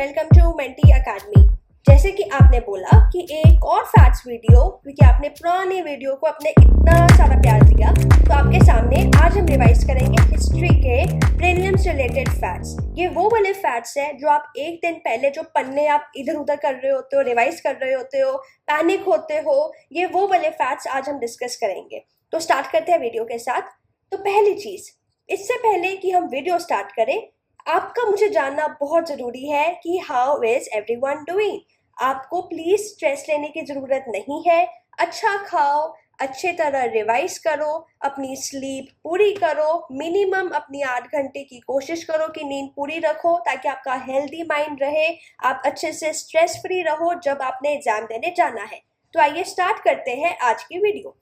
Welcome to mentee academy. जैसे कि आपने बोला कि एक और फैक्ट्स वीडियो, क्योंकि आपने पुराने वीडियो को अपने इतना सारा प्यार दिया, तो आपके सामने आज हम रिवाइज करेंगे हिस्ट्री के प्रीलिम्स रिलेटेड फैक्ट्स। ये वो वाले फैक्ट्स हैं जो आप एक दिन पहले जो पन्ने आप इधर उधर कर रहे होते हो, रिवाइज कर रहे होते हो, पैनिक होते हो, ये वो वाले फैक्ट्स आज हम डिस्कस करेंगे। तो स्टार्ट करते हैं वीडियो के साथ। तो पहली चीज, इससे पहले कि हम वीडियो स्टार्ट करें, आपका मुझे जानना बहुत ज़रूरी है कि हाउ इज़ एवरीवन डूइंग। आपको प्लीज़ स्ट्रेस लेने की ज़रूरत नहीं है। अच्छा खाओ, अच्छे तरह रिवाइज करो, अपनी स्लीप पूरी करो, मिनिमम अपनी 8 घंटे की कोशिश करो कि नींद पूरी रखो ताकि आपका हेल्दी माइंड रहे, आप अच्छे से स्ट्रेस फ्री रहो जब आपने एग्ज़ाम देने जाना है। तो आइए स्टार्ट करते हैं आज की वीडियो।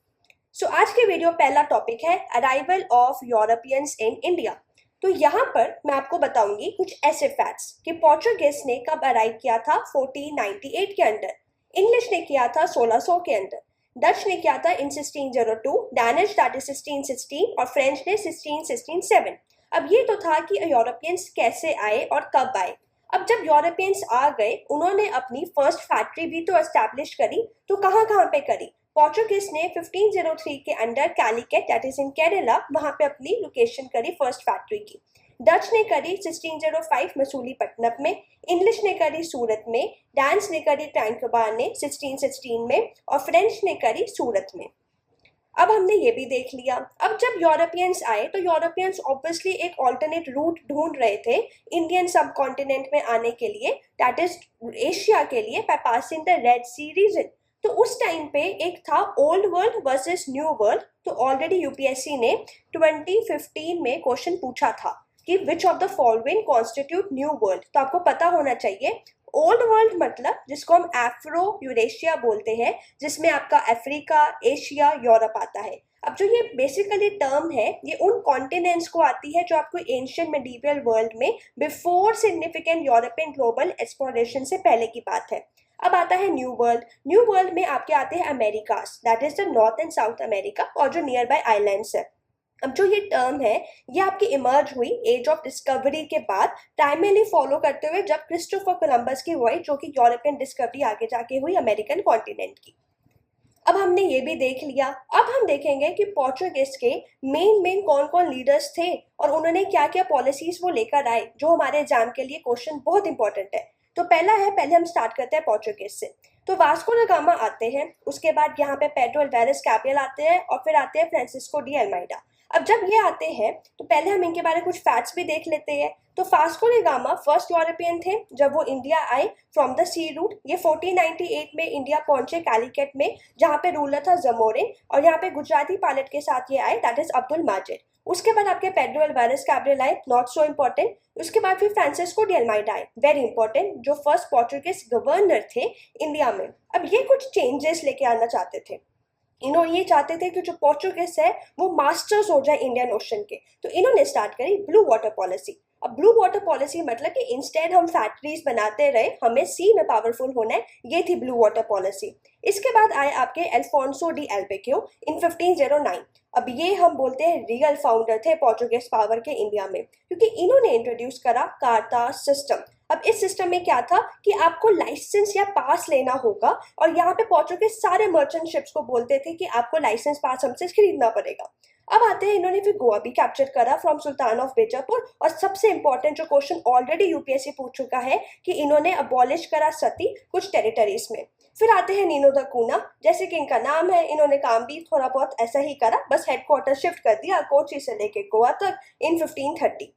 आज की वीडियो पहला टॉपिक है arrival of Europeans in India. तो यहाँ पर मैं आपको बताऊंगी कुछ ऐसे फैक्ट्स कि पोर्चुगीज ने कब अराइव किया था 1498 के अंदर, इंग्लिश ने किया था 1600 के अंदर, डच ने किया था इन 1602, डैनिश दैट इज 1616 और फ्रेंच ने 1667। अब ये तो था कि यूरोपियंस कैसे आए और कब आए। अब जब यूरोपियंस आ गए, उन्होंने अपनी फर्स्ट फैक्ट्री भी तो एस्टैब्लिश करी। तो कहाँ कहाँ पे करी? पोर्चुगीज ने 1503 के under Calicut that is in Kerala, वहां पे अपनी लोकेशन करी फर्स्ट फैक्ट्री की। डच ने करी 1605 मसूलीपट्टनम में, इंग्लिश ने करी सूरत में, डांस ने करी टैंकबार ने 1616 में और फ्रेंच ने करी सूरत में। अब हमने ये भी देख लिया। अब जब यूरोपियंस आए तो यूरोपियंस ऑब्वियसली एक ऑल्टरनेट रूट ढूंढ रहे थे इंडियन सब कॉन्टिनेंट में आने के लिए, दैट इज एशिया के लिए, by passing the Red Sea region. तो उस टाइम पे एक था old world versus new world. तो ऑलरेडी यूपीएससी ने 2015 में क्वेश्चन पूछा था कि which of the following constitute new world. तो आपको पता होना चाहिए ओल्ड वर्ल्ड मतलब जिसको हम एफ्रो यूरेशिया बोलते हैं, जिसमें आपका अफ्रीका, एशिया, यूरोप आता है। अब जो ये बेसिकली टर्म है, ये उन कॉन्टिनेंट्स को आती है जो आपको एंशिएंट मेडिवल वर्ल्ड में before significant European global exploration से पहले की बात है। अब आता है न्यू वर्ल्ड। न्यू वर्ल्ड में आपके आते हैं America's, that is the north and south America और जो नियर बाय आइलैंड्स है। अब जो ये टर्म है, ये आपकी इमर्ज हुई एज ऑफ डिस्कवरी के बाद, प्राइमरली फॉलो करते हुए जब क्रिस्टोफर कोलंबस की वॉयज, जो कि यूरोपियन डिस्कवरी आगे जाके हुई अमेरिकन कॉन्टिनेंट की। अब हमने ये भी देख लिया। अब हम देखेंगे कि पोर्चुगीज के मेन कौन कौन लीडर्स थे और उन्होंने क्या क्या पॉलिसीज वो लेकर आए, जो हमारे एग्जाम के लिए क्वेश्चन बहुत इंपॉर्टेंट है। तो पहले हम स्टार्ट करते हैं पोर्चुगीज से। तो वास्को द गामा आते हैं, उसके बाद यहाँ पे पेड्रो अल्वारेस कैब्रियल आते हैं और फिर आते हैं फ्रांसिस्को डी अल्मेडा। अब जब ये आते हैं तो पहले हम इनके बारे में कुछ फैक्ट्स भी देख लेते हैं। तो Vasco the gamma first European थे जब वो इंडिया आए फ्रॉम द सी रूट। ये 1498 में इंडिया पहुंचे कैलिकट में, जहाँ पे रूलर था जमोरिन, और यहाँ पे गुजराती पायलट के साथ ये आए, दैट इज अब्दुल माजिद। उसके बाद आपके पेड्रो अल्वारेस कैब्रियल आए, नॉट सो इम्पोर्टेंट। उसके बाद फिर फ्रांसिस्को डी अल्मेडा आए, वेरी इंपॉर्टेंट, जो फर्स्ट पोर्चुगीज गवर्नर थे इंडिया में। अब ये कुछ चेंजेस लेके आना चाहते थे। इन्होंने ये चाहते थे कि जो पोर्चुगीज है वो मास्टर्स हो जाए इंडियन ओशन के। तो इन्होंने स्टार्ट करी ब्लू वाटर पॉलिसी। अब ब्लू वाटर पॉलिसी मतलब कि इंस्टेड हम फैक्ट्रीज बनाते रहे, हमें सी में पावरफुल होना है, ये थी ब्लू वाटर पॉलिसी। इसके बाद आए आपके अल्फोंसो डी एल्बेक्यू इन 1509। अब ये हम बोलते हैं रियल फाउंडर थे पोर्चुगीज पावर के इंडिया में, क्योंकि इन्होंने इंट्रोड्यूस करा कार्टा सिस्टम। अब इस सिस्टम में क्या था कि आपको लाइसेंस या पास लेना होगा, और यहाँ पे पोर्चुगीज सारे मर्चेंट शिप्स को बोलते थे कि आपको लाइसेंस पास हमसे खरीदना पड़ेगा। अब आते हैं, इन्होंने फिर गोवा भी कैप्चर करा फ्रॉम सुल्तान ऑफ बीजापुर, और सबसे इंपॉर्टेंट जो क्वेश्चन ऑलरेडी यूपीएससी पूछ चुका है कि इन्होंने अबॉलिश करा सती कुछ टेरिटरीज में। फिर आते हैं नीनो द कूना, जैसे कि इनका नाम है, इन्होंने काम भी थोड़ा बहुत ऐसा ही करा, बस हेडक्वार्टर शिफ्ट कर दिया कोची से लेके गोवा तक इन 1530।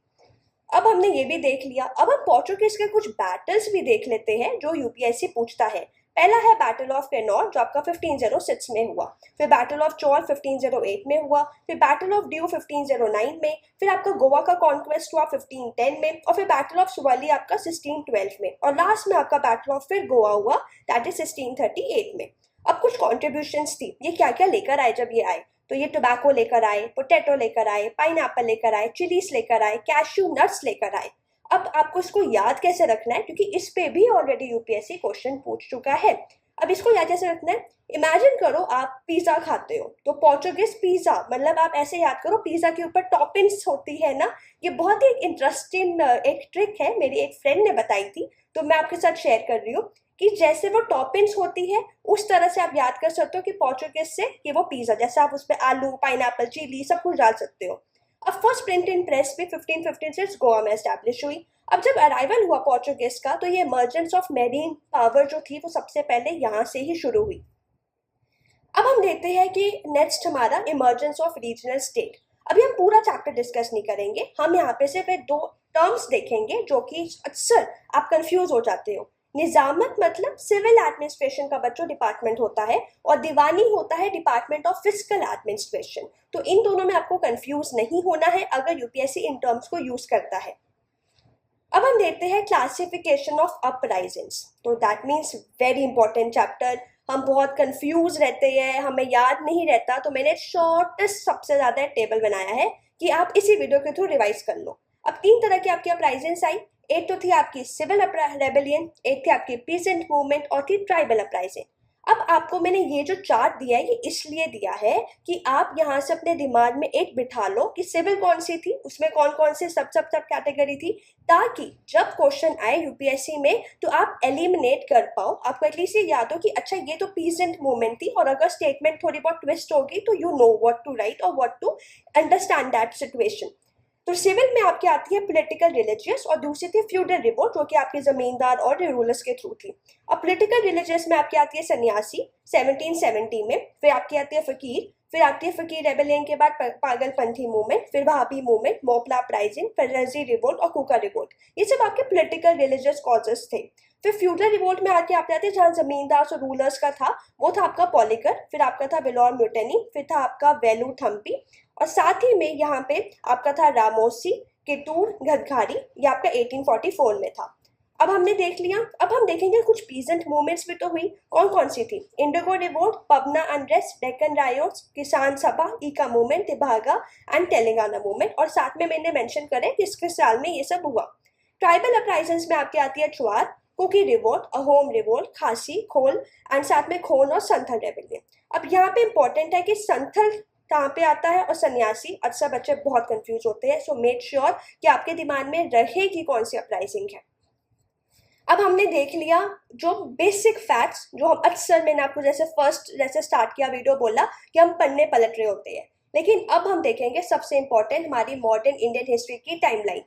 अब हमने ये भी देख लिया। अब हम पोर्चुगीज के कुछ बैटल्स भी देख लेते हैं जो यूपीएससी पूछता है। पहला है बैटल ऑफ कैनोर, जो आपका 1506 में हुआ। फिर बैटल ऑफ चौल 1508 में हुआ। फिर बैटल ऑफ ड्यू 1509 में। फिर आपका गोवा का कॉन्क्वेस्ट हुआ 1510 में, और फिर बैटल ऑफ सुवाली आपका 1612 में, और लास्ट में आपका बैटल ऑफ फिर गोवा हुआ, दैट इज 1638 में। अब कुछ कॉन्ट्रीब्यूशंस थी, ये क्या क्या लेकर आए जब ये आए। तो ये टोबैको लेकर आए, पोटैटो लेकर आए, पाइनएप्पल लेकर आए, चिलीज लेकर आए, कैश्यू नट्स लेकर आए। अब आपको इसको याद कैसे रखना है, क्योंकि इस पे भी ऑलरेडी यूपीएससी क्वेश्चन पूछ चुका है। अब इसको याद कैसे रखना है, इमेजिन करो आप पिज्जा खाते हो, तो पोर्चुगीज पिज्जा मतलब आप ऐसे याद करो पिज्जा के ऊपर टॉपिंग्स होती है ना। ये बहुत ही इंटरेस्टिंग एक ट्रिक है, मेरी एक फ्रेंड ने बताई थी, तो मैं आपके साथ शेयर कर रही हूँ कि जैसे वो टॉपिंग्स होती है उस तरह से आप याद कर सकते हो कि पोर्चुगीज से कि वो पिज्जा, जैसे आप उसमें आलू, पाइनएप्पल, चिली सब कुछ डाल सकते हो। अब फर्स्ट प्रिंटिंग प्रेस भी 1556 गोवा में एस्टैब्लिश हुई। अब जब अराइवल हुआ पोर्चुगीज का, तो ये इमर्जेंस ऑफ मेरीन पावर जो थी वो सबसे पहले यहाँ से ही शुरू हुई। अब हम देखते हैं कि नेक्स्ट हमारा इमर्जेंस ऑफ रीजनल स्टेट। अभी हम पूरा चैप्टर डिस्कस नहीं करेंगे, हम यहाँ पे सिर्फ दो टर्म्स देखेंगे जो कि अक्सर आप कंफ्यूज हो जाते हो। निजामत मतलब सिविल एडमिनिस्ट्रेशन का बच्चों डिपार्टमेंट होता है, और दीवानी होता है डिपार्टमेंट ऑफ फिजिकल एडमिनिस्ट्रेशन। तो इन दोनों में आपको कंफ्यूज नहीं होना है अगर यूपीएससी इन टर्म्स को यूज करता है। अब हम देखते हैं क्लासिफिकेशन ऑफ अपराइजिंग्स। तो that means very important chapter. हम बहुत कंफ्यूज रहते हैं, हमें याद नहीं रहता, तो मैंने शॉर्टेस्ट सबसे ज्यादा टेबल बनाया है कि आप इसी वीडियो के थ्रू रिवाइज कर लो। अब 3 तरह की आपकी अपराइजिंग्स आई। एक तो थी आपकी सिविल रेबेलियन, एक थी आपकी पीसेंट मूवमेंट, और थी ट्राइबल अपराइजिंग। अब आपको मैंने ये जो चार्ट दिया है ये इसलिए दिया है कि आप यहाँ से अपने दिमाग में एक बिठा लो कि सिविल कौन सी थी, उसमें कौन कौन से सब कैटेगरी थी, ताकि जब क्वेश्चन आए यूपीएससी में तो आप एलिमिनेट कर पाओ। आपको एटलीस्ट ये याद हो कि अच्छा ये तो पीसेंट मूवमेंट थी, और अगर स्टेटमेंट थोड़ी बहुत ट्विस्ट होगी तो you know what to write और what to understand that situation. तो सिविल में आपकी आती है पॉलिटिकल रिलीजियस, और दूसरी थी फ्यूडल रिवोल्ट जो कि आपके जमींदार और रूलर्स के थ्रू थी। अब पॉलिटिकल रिलीजियस में आपकी आती है सन्यासी 1770 में, फिर आपकी आती है फकीर, फिर आती है फकीर रेबेलियन के बाद पागलपंथी मूवमेंट, फिर वहाबी मूवमेंट, मोपला अपराइजिंग, फिर रजी रिवोल्ट और कुका रिवोल्ट। ये सब आपके पॉलिटिकल रिलीजियस कॉजेस थे। फिर फ्यूडल रिवोल्ट में आके आप आते हैं जहाँ जमींदार और रूलर्स का था, वो था आपका पॉलिकर, फिर आपका था वेलोर म्यूटेनी, फिर था आपका वेलू थम्पी, और साथ ही में यहाँ पे आपका था रामोसी, कितूर, घदघारी, ये आपका 1844 में था। अब हमने देख लिया, अब हम देखेंगे कुछ पीजेंट मूवमेंट्स भी तो हुई। कौन कौन सी थी? Indigo revolt, Pabna unrest, Deccan riots, किसान सभा, ईका movement, Tebhaga and Telangana movement, और साथ में मैंने मेंशन करे किस किस साल में ये सब हुआ। ट्राइबल अपराइजेंस में आपकी आती है चुआर, कुकी रिवोल्ट, अहोम रिवोल्ट, खासी, खोल एंड साथ में खोन और संथल रेबेलियन। अब यहाँ पे इंपॉर्टेंट है कि संथल कहाँ पे आता है और सन्यासी, अक्सर बच्चे बहुत कंफ्यूज होते हैं, सो मेक श्योर कि आपके दिमाग में रहे कि कौन सी अपराइजिंग है। अब हमने देख लिया जो बेसिक फैक्ट्स जो हम अक्सर, मैंने आपको जैसे स्टार्ट किया वीडियो बोला कि हम पढ़ने पलट रहे होते हैं, लेकिन अब हम देखेंगे सबसे इंपॉर्टेंट हमारी मॉडर्न इंडियन हिस्ट्री की टाइमलाइन।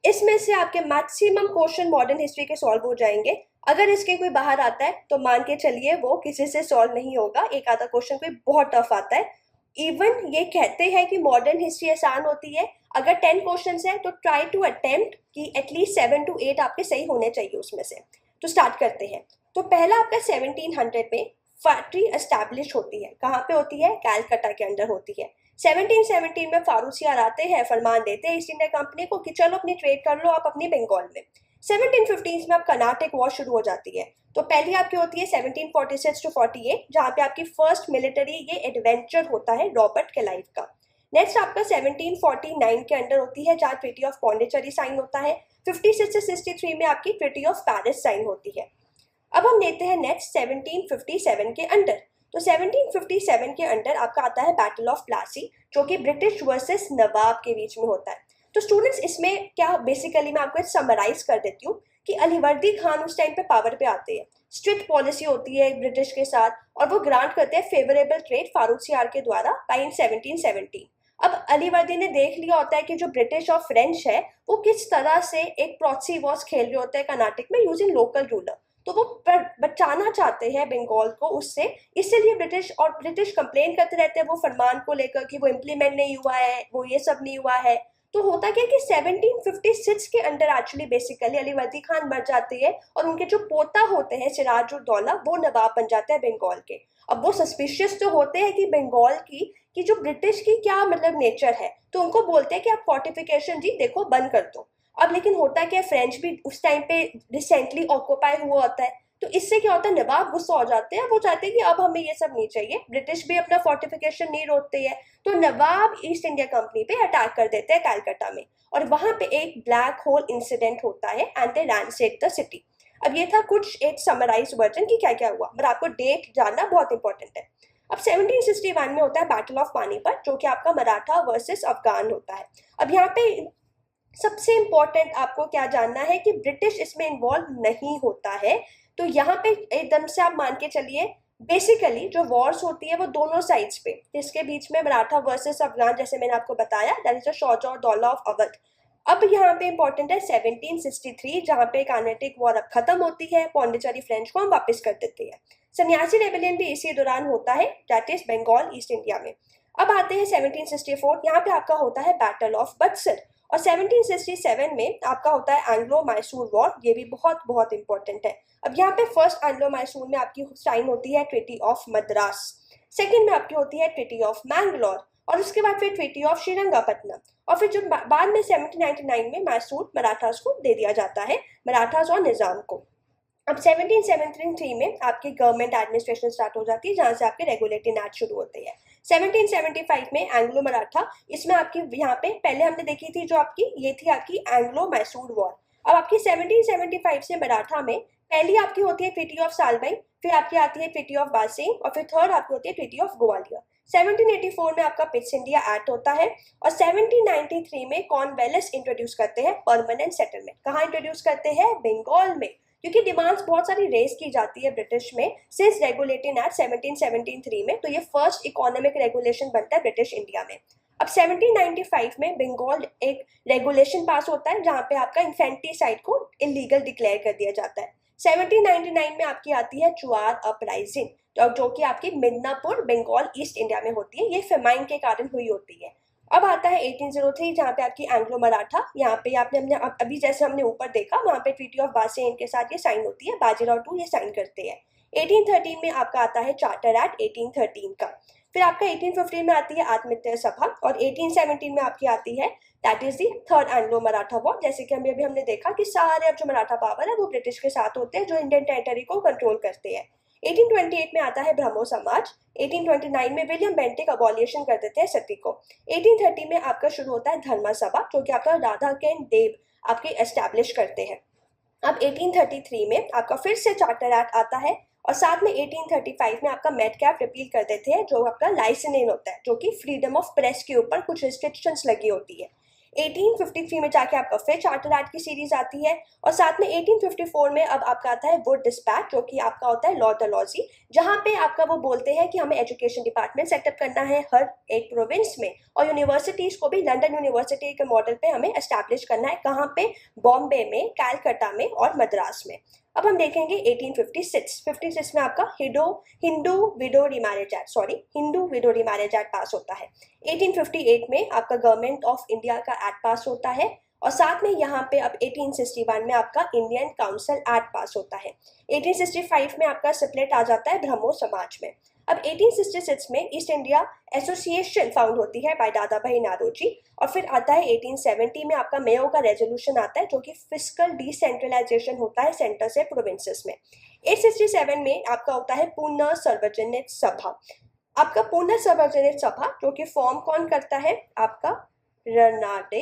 इसमें से आपके मैक्सिमम क्वेश्चन मॉडर्न हिस्ट्री के सॉल्व हो जाएंगे। अगर इसके कोई बाहर आता है तो मान के चलिए वो किसी से सॉल्व नहीं होगा, एक आधा क्वेश्चन कोई बहुत टफ आता है। इवन ये कहते हैं कि मॉडर्न हिस्ट्री आसान होती है, अगर 10 क्वेश्चन है तो ट्राई टू अटेम्प्ट कि एटलीस्ट 7 to 8 आपके सही होने चाहिए उसमें से। तो स्टार्ट करते हैं। तो पहला आपका 1700 में फैक्ट्री एस्टैब्लिश होती है। कहाँ पे होती है? कैलकाटा के अंदर होती है। 1717 में फारूसियार आते हैं, फरमान देते हैं ईस्ट इंडिया कंपनी को कि चलो अपनी ट्रेड कर लो आप अपनी बंगाल में। 1715 में अब कर्नाटक वॉर शुरू हो जाती है। तो पहली आपकी होती है 1746 to 48, जहाँ पे आपकी फर्स्ट मिलिट्री ये एडवेंचर होता है रॉबर्ट क्लाइव का। नेक्स्ट आपका 1749 के अंडर होती है जहाँ ट्रीटी ऑफ पौंडीचेरी साइन होता है। 56 से 63 में आपकी ट्रीटी ऑफ पेरिस साइन होती है। अब हम देखते हैं नेक्स्ट 1757 के अंडर। तो 1757 के अंडर आपका आता है बैटल ऑफ प्लासी, जो कि ब्रिटिश वर्सेस नवाब के बीच में होता है। तो स्टूडेंट्स इसमें क्या बेसिकली मैं आपको समराइज कर देती हूँ कि अलीवर्दी खान उस टाइम पे पावर पे आते हैं, स्ट्रिक्ट पॉलिसी होती है ब्रिटिश के साथ, और वो ग्रांट करते हैं फेवरेबल ट्रेड फारूसियार के द्वारा बाय 1717। अब अलीवर्दी ने देख लिया होता है कि जो ब्रिटिश और फ्रेंच है वो किस तरह से एक प्रॉक्सी वॉर्स खेल रहे होते हैं कर्नाटक में यूजिंग लोकल रूलर, तो वो बचाना चाहते हैं बंगाल को उससे, इसलिए ब्रिटिश कंप्लेन करते रहते हैं वो फरमान को लेकर कि वो इम्प्लीमेंट नहीं हुआ है, वो ये सब नहीं हुआ है। तो होता क्या कि 1756 के under actually basically Alivardi Khan मर जाते हैं, और उनके जो पोता होते हैं सिराजुद्दौला वो नवाब बन जाते हैं बंगाल के। अब वो सस्पिशियस तो होते हैं कि बंगाल की जो ब्रिटिश की क्या मतलब नेचर है, तो उनको बोलते हैं कि आप फोर्टिफिकेशन जी देखो बंद कर दो। अब लेकिन होता क्या, फ्रेंच भी उस टाइम पे रिसेंटली ऑक्यूपाई हुआ होता है, तो इससे क्या होता है नवाब गुस्सा हो जाते हैं, वो चाहते हैं कि अब हमें ये सब नहीं चाहिए, ब्रिटिश भी अपना फोर्टिफिकेशन नहीं रोकते हैं, तो नवाब ईस्ट इंडिया कंपनी पे अटैक कर देते हैं कलकत्ता में, और वहां पे एक ब्लैक होल इंसिडेंट होता है एंड दे रैंसेड द सिटी। अब ये था कुछ एक समराइज वर्जन की क्या क्या हुआ, पर आपको डेट जानना बहुत इंपॉर्टेंट है। अब 1761 में होता है बैटल ऑफ पानीपत, जो कि आपका मराठा वर्सेस अफगान होता है। अब यहाँ पे सबसे इंपॉर्टेंट आपको क्या जानना है कि ब्रिटिश इसमें इन्वॉल्व नहीं होता है। तो यहाँ पे एकदम से आप मान के चलिए बेसिकली जो वॉर्स होती है वो दोनों साइड्स पे, जिसके बीच में मराठा वर्सेस अफगान, जैसे मैंने आपको बताया, दैट इज द शाजा और दौला ऑफ अवध। अब यहाँ पे इंपॉर्टेंट है 1763, जहाँ पे कार्नेटिक वॉर अब खत्म होती है, पौंडीचेरी फ्रेंच को हम वापस कर देते हैं। सन्यासी रेबेलियन भी इसी दौरान होता है, that is Bengal East India में। अब आते हैं 1764, यहाँ पे आपका होता है बैटल ऑफ बक्सर। और 1767 में आपका होता है एंग्लो मैसूर वॉर, ये भी बहुत बहुत इंपॉर्टेंट है। अब यहाँ पे फर्स्ट एंग्लो मैसूर में आपकी साइन होती है ट्रीटी ऑफ मद्रास, सेकंड में आपकी होती है ट्रीटी ऑफ मैंगलोर, और उसके बाद फिर ट्रीटी ऑफ श्रीरंगपट्टनम, और फिर जो बाद में 1799 में मैसूर मराठास को दे दिया जाता है, मराठास और निजाम को। अब 1773 में आपकी गवर्नमेंट एडमिनिस्ट्रेशन स्टार्ट हो जाती है, जहां से आपके रेगुलेटिंग एक्ट शुरू होते हैं। 1775 में एंग्लो मराठा, इसमें आपकी यहाँ पे पहले हमने देखी थी जो आपकी ये थी आपकी एंग्लो मैसूर वॉर। अब आपकी 1775 से मराठा में पहली आपकी होती है ट्रीटी ऑफ सालबई, फिर आपकी आती है ट्रीटी ऑफ बासेन, और फिर थर्ड आपकी होती है ट्रीटी ऑफ ग्वालियर। 1784 में आपका पिट्स इंडिया एक्ट होता है, और 1793 में कॉर्नवालिस इंट्रोड्यूस करते हैं परमानेंट सेटलमेंट। कहाँ इंट्रोड्यूस करते हैं? बंगाल में, क्योंकि डिमांड्स बहुत सारी रेज की जाती है ब्रिटिश में सिंस रेगुलेटिंग एक्ट 1773 में, तो ये फर्स्ट इकोनॉमिक रेगुलेशन बनता है ब्रिटिश इंडिया में। अब 1795 में बंगाल एक रेगुलेशन पास होता है, जहां पे आपका इन्फेंटिसाइड को इलीगल डिक्लेयर कर दिया जाता है। 1799 में आपकी आती है चुआर अपराइजिंग, जो कि आपकी मिदनापुर बंगाल ईस्ट इंडिया में होती है, ये फेमाइन के कारण हुई होती है। अब आता है 1803, जहाँ पे आपकी एंग्लो मराठा, यहाँ पे आपने हमने अभी जैसे हमने ऊपर देखा, वहाँ पे ट्रीटी ऑफ बासेन के साथ ये साइन होती है, बाजीराव टू ये साइन करते हैं। 1813 में आपका आता है चार्टर एक्ट 1813 का। फिर आपका 1815 में आती है आत्महत्या सभा, और 1817 में आपकी आती है that is the third Anglo Maratha war. जैसे कि अभी हमने देखा कि सारे अब जो मराठा पावर है वो ब्रिटिश के साथ होते हैं, जो इंडियन टेरिटरी को कंट्रोल करते हैं। 1828 में आता है ब्रह्मो समाज। 1829 में विलियम बेंटिक अबॉलिशन कर देते हैं सती को। 1830 में आपका शुरू होता है धर्म सभा, जो कि आपका राधा केन देव आपके एस्टैब्लिश करते हैं। अब 1833 में आपका फिर से चार्टर एक्ट आता है, और साथ में 1835 में आपका मेडकैप रिपील कर देते हैं, जो आपका लाइसेंस होता है, जो कि फ्रीडम ऑफ प्रेस के ऊपर कुछ रिस्ट्रिक्शंस लगी होती है। 1853 में जाके आपका फिर चार्टर एक्ट की सीरीज आती है, और साथ में 1854 में अब आपका आता है वुड डिस्पैच, जो कि आपका होता है लॉ डलहौजी, जहां पे आपका वो बोलते हैं कि हमें एजुकेशन डिपार्टमेंट सेटअप करना है हर एक प्रोविंस में, और यूनिवर्सिटीज को भी लंदन यूनिवर्सिटी के मॉडल पे हमें एस्टैब्लिश करना है। कहाँ पे? बॉम्बे में, कैलकाटा में और मद्रास में। अब हम देखेंगे 1856 में आपका हिंदू विडो रिमैरेज एक्ट पास होता है। 1858 में आपका गवर्नमेंट ऑफ इंडिया का एक्ट पास होता है, और साथ में यहाँ पे अब 1861 में आपका इंडियन काउंसिल एक्ट पास होता है। 1865 में आपका स्प्लिट आ जाता है ब्रह्मो समाज में। अब 1866 में ईस्ट इंडिया एसोसिएशन फाउंड होती है बाय दादा भाई नारोजी, और फिर आता है 1870 में आपका मेयो का रेजोल्यूशन आता है, जो कि फिस्कल डिसेंट्रलाइजेशन होता है सेंटर से प्रोविंसेस में। 867 में आपका होता है पूर्ण सार्वजनिक सभा। आपका पूर्ण सार्वजनिक सभा जो कि फॉर्म कौन करता है? आपका रनाडे,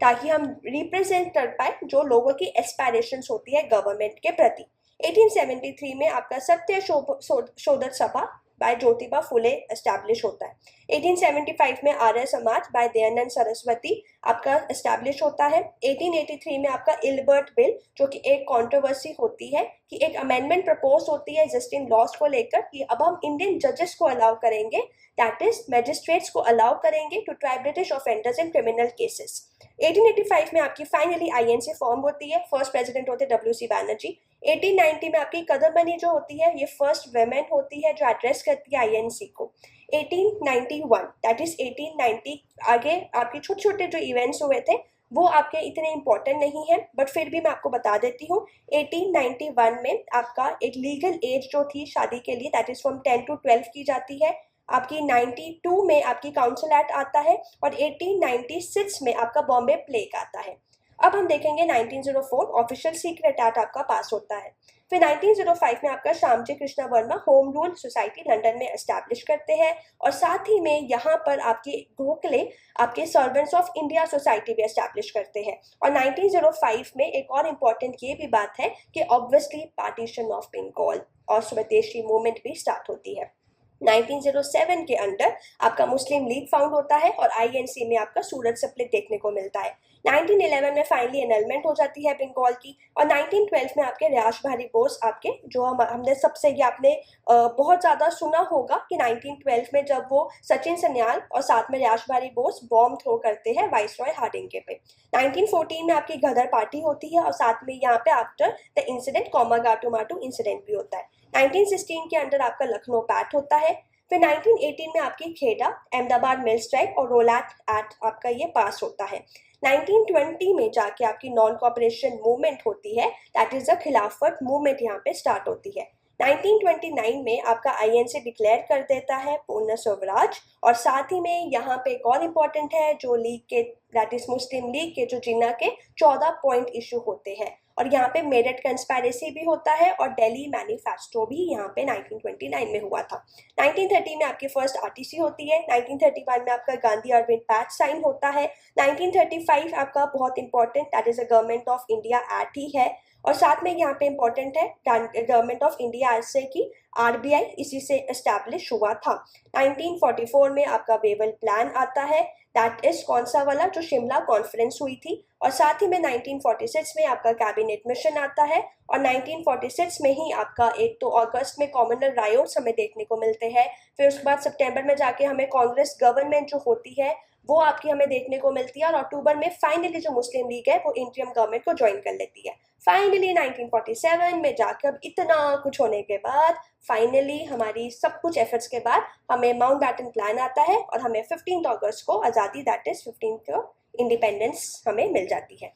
ताकि हम रिप्रेजेंट कर पाए जो लोगों की एस्पायरेशंस होती है गवर्नमेंट के प्रति। 1873 में आपका सत्य शोधक सभा बाय ज्योतिबा फुले एस्टैब्लिश होता है। 1875 में आर्य समाज बाय दयानंद सरस्वती आपका एस्टैब्लिश होता है। 1883 में आपका इल्बर्ट बिल, जो कि एक कंट्रोवर्सी होती है कि एक अमेंडमेंट प्रपोज होती है एग्जिस्टिंग लॉज को लेकर कि अब हम इंडियन जजेस को अलाउ करेंगे, दैट इज मैजिस्ट्रेट्स को अलाउ करेंगे to try British offenders in criminal cases. 1885 में आपकी फाइनली आईएनसी फॉर्म होती है, फर्स्ट प्रेसिडेंट होते हैं डब्ल्यू सी बैनर्जी। 1890 में आपकी कदमबनी जो होती है ये फर्स्ट वेमेन होती है जो एड्रेस करती है आईएनसी को। 1891 दैट इज 1890 आगे आपके छोटे छोटे जो इवेंट्स हुए थे वो आपके इतने इंपॉर्टेंट नहीं है, बट फिर भी मैं आपको बता देती हूँ। 1891 में आपका एक लीगल एज जो थी शादी के लिए दैट इज फ्रॉम 10 to 12 की जाती है। आपकी 92 में आपकी काउंसिल एक्ट आता है, और 1896 में आपका बॉम्बे प्लेग आता है। अब हम देखेंगे 1904 ऑफिशियल सीक्रेट एक्ट आपका पास होता है। फिर 1905 में आपका Shyamji Krishna Verma home rule society London में एस्टैब्लिश करते हैं और साथ ही में यहाँ पर आपके गोखले आपके सर्वेंट्स ऑफ इंडिया सोसाइटी भी एस्टैब्लिश करते हैं। और 1905 में एक और इम्पॉर्टेंट ये भी बात है कि ऑब्वियसली पार्टीशन ऑफ बंगाल और स्वदेशी मूवमेंट भी स्टार्ट होती है। 1907 के अंदर आपका मुस्लिम लीग फाउंड होता है और आईएनसी में आपका सूरत स्प्लिट देखने को मिलता है। 1911 में फाइनली एनलमेंट हो जाती है बंगाल की और 1912 में आपके रियाश भारी बोस आपके जो हमने सबसे ये आपने बहुत ज़्यादा सुना होगा कि 1912 में जब वो सचिन सन्याल और साथ में रियाश भारी बोस बॉम्ब थ्रो करते हैं वाइसरॉय हार्डिंगे पे। 1914 में आपकी गदर पार्टी होती है और साथ में यहाँ पे आफ्टर द इंसिडेंट कोमागाटू इंसिडेंट भी होता है। 1916 के अंदर आपका लखनऊ पैक्ट होता है। फिर 1918 में आपकी खेड़ा अहमदाबाद मिल स्ट्राइक और रोलैट एक्ट आपका ये पास होता है। 1920 में जाके आपकी नॉन कॉपरेशन मूवमेंट होती है, दैट इज द खिलाफत मूवमेंट यहाँ पे स्टार्ट होती है। 1929 में आपका आईएनसी डिक्लेयर कर देता है पूर्ण स्वराज और साथ ही में यहाँ पे एक और इम्पॉर्टेंट है जो लीग के दैट इज मुस्लिम लीग के जो जिन्ना के 14 पॉइंट इशू होते हैं और यहाँ पे मेरठ कंस्पायरेसी भी होता है और दिल्ली मैनिफेस्टो भी यहाँ पे 1929 में हुआ था। 1930 में आपकी फर्स्ट आरटीसी होती है। 1931 में आपका गांधी अरविंद पैक्ट साइन होता है। 1935 आपका बहुत important that is a government of India act ही है और साथ में यहाँ पे इम्पोर्टेंट है गवर्नमेंट ऑफ इंडिया एक्ट से कि आरबीआई इसी से एस्टैब्लिश हुआ था। 1944 में आपका वेवल प्लान आता है, दैट इज कौन सा वाला जो शिमला कॉन्फ्रेंस हुई थी और साथ ही में 1946 में आपका कैबिनेट मिशन आता है और 1946 में ही आपका एक तो अगस्त में कॉमनवेल्थ रायोट्स हमें देखने को मिलते हैं। फिर उसके बाद सितंबर में जाके हमें कांग्रेस गवर्नमेंट जो होती है वो आपकी हमें देखने को मिलती है और अक्टूबर में फाइनली जो मुस्लिम लीग है वो इंटरिम गवर्नमेंट को ज्वाइन कर लेती है। फाइनली 1947 में जाकर अब इतना कुछ होने के बाद फाइनली हमारी सब कुछ एफर्ट्स के बाद हमें माउंटबैटन प्लान आता है और हमें 15 अगस्त को आज़ादी दैट इज 15 को इंडिपेंडेंस हमें मिल जाती है।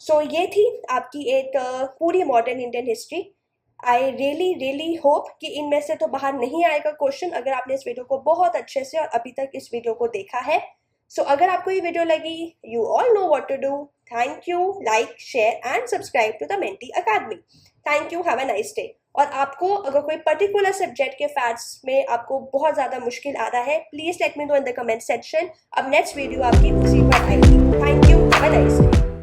सो ये थी आपकी एक पूरी modern Indian history. I really hope कि इनमें से तो बाहर नहीं आएगा क्वेश्चन अगर आपने इस वीडियो को बहुत अच्छे से और अभी तक इस वीडियो को देखा है। सो अगर आपको ये वीडियो लगी, you all know what to do. Thank you, like, share and subscribe to the मेंटी academy. Thank you, have a nice day. और आपको अगर कोई पर्टिकुलर सब्जेक्ट के फैक्ट्स में आपको बहुत ज़्यादा मुश्किल आ रहा है, please let me know in the comment section. अब नेक्स्ट वीडियो आपकी उसी पर आएगी। Thank you, have a nice day.